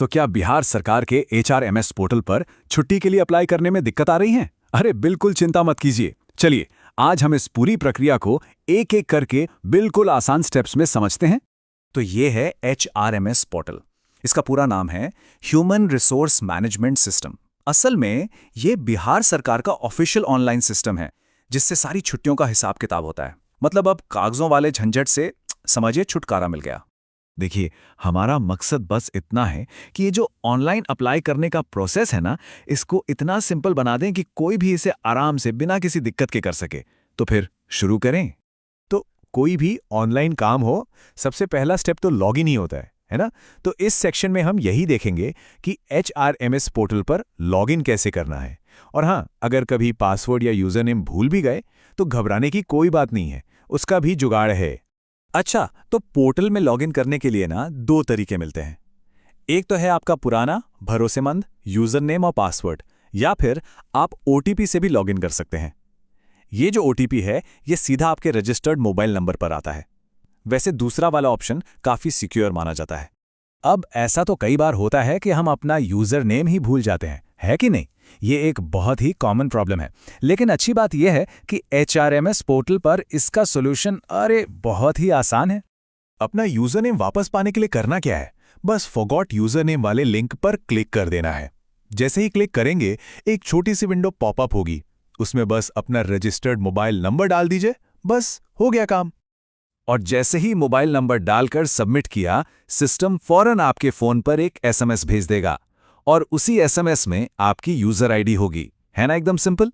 तो क्या बिहार सरकार के HRMS पोर्टल पर छुट्टी के लिए अप्लाई करने में दिक्कत आ रही है? अरे बिल्कुल चिंता मत कीजिए। चलिए, आज हम इस पूरी प्रक्रिया को एक एक करके बिल्कुल आसान स्टेप्स में समझते हैं। तो ये है HRMS पोर्टल। इसका पूरा नाम है ह्यूमन रिसोर्स मैनेजमेंट सिस्टम। असल में ये बिहार सरकार का ऑफिशियल ऑनलाइन सिस्टम है, जिससे सारी छुट्टियों का हिसाब किताब होता है। मतलब अब कागजों वाले झंझट से समझिए छुटकारा मिल गया। देखिए, हमारा मकसद बस इतना है कि ये जो ऑनलाइन अप्लाई करने का प्रोसेस है ना, इसको इतना सिंपल बना दें कि कोई भी इसे आराम से बिना किसी दिक्कत के कर सके। तो फिर शुरू करें। तो कोई भी ऑनलाइन काम हो, सबसे पहला स्टेप तो लॉगिन ही होता है ना? तो इस सेक्शन में हम यही देखेंगे कि HRMS पोर्टल पर लॉगिन कैसे करना है। और हाँ, अगर कभी पासवर्ड या यूजर नेम भूल भी गए तो घबराने की कोई बात नहीं है, उसका भी जुगाड़ है। अच्छा, तो पोर्टल में लॉगिन करने के लिए ना दो तरीके मिलते हैं। एक तो है आपका पुराना भरोसेमंद यूजर नेम और पासवर्ड, या फिर आप OTP से भी लॉगिन कर सकते हैं। ये जो OTP है, ये सीधा आपके रजिस्टर्ड मोबाइल नंबर पर आता है। वैसे दूसरा वाला ऑप्शन काफी सिक्योर माना जाता है। अब ऐसा तो कई बार होता है कि हम अपना यूजर नेम ही भूल जाते हैं, है कि नहीं? ये एक बहुत ही कॉमन प्रॉब्लम है। लेकिन अच्छी बात यह है कि HRMS पोर्टल पर इसका सॉल्यूशन बहुत ही आसान है। अपना यूजर नेम वापस पाने के लिए करना क्या है? बस फॉरगॉट यूजर नेम वाले लिंक पर क्लिक कर देना है। जैसे ही क्लिक करेंगे, एक छोटी सी विंडो पॉपअप होगी। उसमें बस अपना रजिस्टर्ड मोबाइल नंबर डाल दीजिए, बस हो गया काम। और जैसे ही मोबाइल नंबर डालकर सबमिट किया, सिस्टम फौरन आपके फोन पर एक SMS भेज देगा और उसी SMS में आपकी यूजर आईडी होगी। है ना एकदम सिंपल?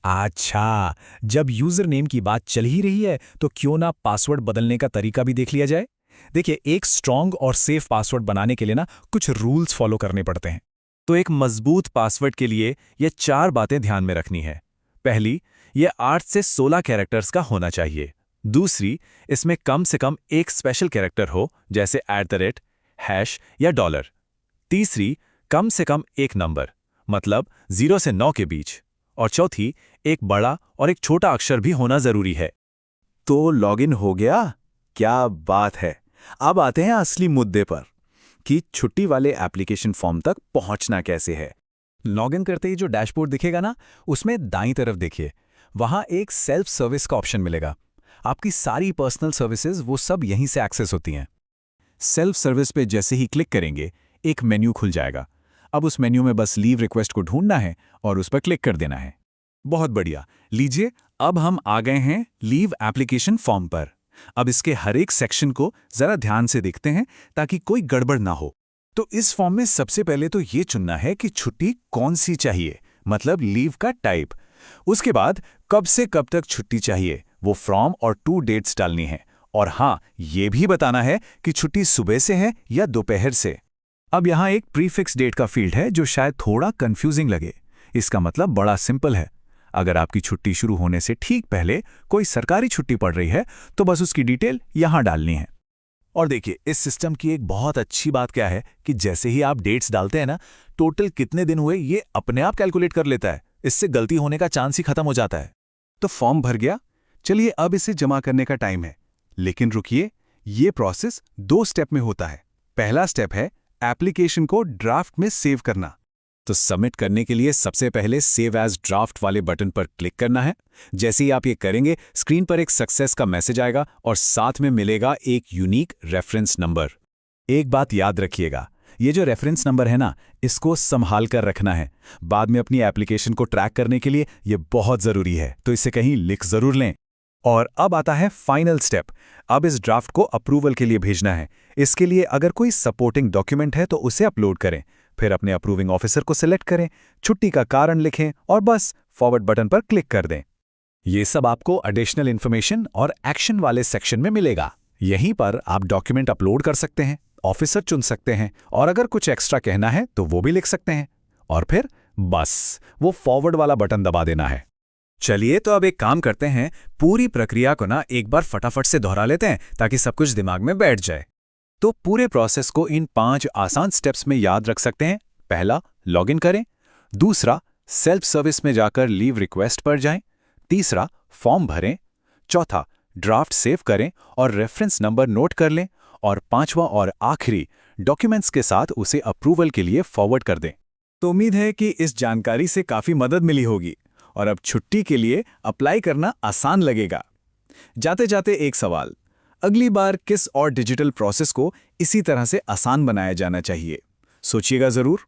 अच्छा, जब यूजर नेम की बात चल ही रही है तो क्यों ना पासवर्ड बदलने का तरीका भी देख लिया जाए। देखिए, एक स्ट्रॉन्ग और सेफ पासवर्ड बनाने के लिए ना कुछ रूल्स फॉलो करने पड़ते हैं। तो एक मजबूत पासवर्ड के लिए ये 4 बातें ध्यान में रखनी है। पहली, ये 8 से 16 कैरेक्टर्स का होना चाहिए। दूसरी, इसमें कम से कम एक स्पेशल कैरेक्टर हो, जैसे @ हैश या $। तीसरी, कम से कम एक नंबर, मतलब 0 से 9 के बीच। और चौथी, एक बड़ा और एक छोटा अक्षर भी होना जरूरी है। तो लॉगिन हो गया? क्या बात है। अब आते हैं असली मुद्दे पर कि छुट्टी वाले एप्लीकेशन फॉर्म तक पहुंचना कैसे है। लॉगिन करते ही जो डैशबोर्ड दिखेगा ना, उसमें दाईं तरफ देखिए, वहां एक सेल्फ सर्विस का ऑप्शन मिलेगा। आपकी सारी पर्सनल सर्विसेज वो सब यहीं से एक्सेस होती हैं। सेल्फ सर्विस पे जैसे ही क्लिक करेंगे, एक मेन्यू खुल जाएगा। अब उस मेन्यू में बस लीव रिक्वेस्ट को ढूंढना है और उस पर क्लिक कर देना है। बहुत बढ़िया। लीजिए, अब हम आ गए हैं लीव एप्लीकेशन फॉर्म पर। अब इसके हर एक सेक्शन को जरा ध्यान से देखते हैं ताकि कोई गड़बड़ ना हो। तो इस फॉर्म में सबसे पहले तो ये चुनना है कि छुट्टी कौन सी चाहिए, मतलब लीव का टाइप। उसके बाद कब से कब तक छुट्टी चाहिए, वो फ्रॉम और टू डेट्स डालनी है। और हाँ, ये भी बताना है कि छुट्टी सुबह से है या दोपहर से। अब यहाँ एक प्रीफिक्स डेट का फील्ड है जो शायद थोड़ा कंफ्यूजिंग लगे। इसका मतलब बड़ा सिंपल है। अगर आपकी छुट्टी शुरू होने से ठीक पहले कोई सरकारी छुट्टी पड़ रही है तो बस उसकी डिटेल यहाँ डालनी है। और देखिए, इस सिस्टम की एक बहुत अच्छी बात क्या है कि जैसे ही आप डेट्स डालते हैं ना, टोटल कितने दिन हुए ये अपने आप कैलकुलेट कर लेता है। इससे गलती होने का चांस ही खत्म हो जाता है। तो फॉर्म भर गया। चलिए, अब इसे जमा करने का टाइम है। लेकिन रुकिए, ये प्रोसेस 2 स्टेप में होता है। पहला स्टेप है एप्लीकेशन को ड्राफ्ट में सेव करना। तो सबमिट करने के लिए सबसे पहले सेव एज ड्राफ्ट वाले बटन पर क्लिक करना है। जैसे ही आप ये करेंगे, स्क्रीन पर एक सक्सेस का मैसेज आएगा और साथ में मिलेगा एक यूनिक रेफरेंस नंबर। एक बात याद रखिएगा, ये जो रेफरेंस नंबर है ना, इसको संभाल कर रखना है। बाद में अपनी एप्लीकेशन को ट्रैक करने के लिए ये बहुत ज़रूरी है, तो इसे कहीं लिख ज़रूर लें। और अब आता है फाइनल स्टेप। अब इस ड्राफ्ट को अप्रूवल के लिए भेजना है। इसके लिए अगर कोई सपोर्टिंग डॉक्यूमेंट है तो उसे अपलोड करें। फिर अपने अप्रूविंग ऑफिसर को सिलेक्ट करें, छुट्टी का कारण लिखें और बस फॉरवर्ड बटन पर क्लिक कर दें। ये सब आपको एडिशनल इन्फॉर्मेशन और एक्शन वाले सेक्शन में मिलेगा। यहीं पर आप डॉक्यूमेंट अपलोड कर सकते हैं, ऑफिसर चुन सकते हैं और अगर कुछ एक्स्ट्रा कहना है तो वो भी लिख सकते हैं। और फिर बस वो फॉरवर्ड वाला बटन दबा देना है। चलिए, तो अब एक काम करते हैं, पूरी प्रक्रिया को ना एक बार फटाफट से दोहरा लेते हैं ताकि सब कुछ दिमाग में बैठ जाए। तो पूरे प्रोसेस को इन 5 आसान स्टेप्स में याद रख सकते हैं। पहला, लॉगिन करें। दूसरा, सेल्फ सर्विस में जाकर लीव रिक्वेस्ट पर जाएं। तीसरा, फॉर्म भरें। चौथा, ड्राफ्ट सेव करें और रेफरेंस नंबर नोट कर लें। और पांचवा और आखिरी, डॉक्यूमेंट्स के साथ उसे अप्रूवल के लिए फॉरवर्ड कर दें। तो उम्मीद है कि इस जानकारी से काफ़ी मदद मिली होगी और अब छुट्टी के लिए अप्लाई करना आसान लगेगा। जाते जाते एक सवाल, अगली बार किस और डिजिटल प्रोसेस को इसी तरह से आसान बनाया जाना चाहिए? सोचिएगा ज़रूर।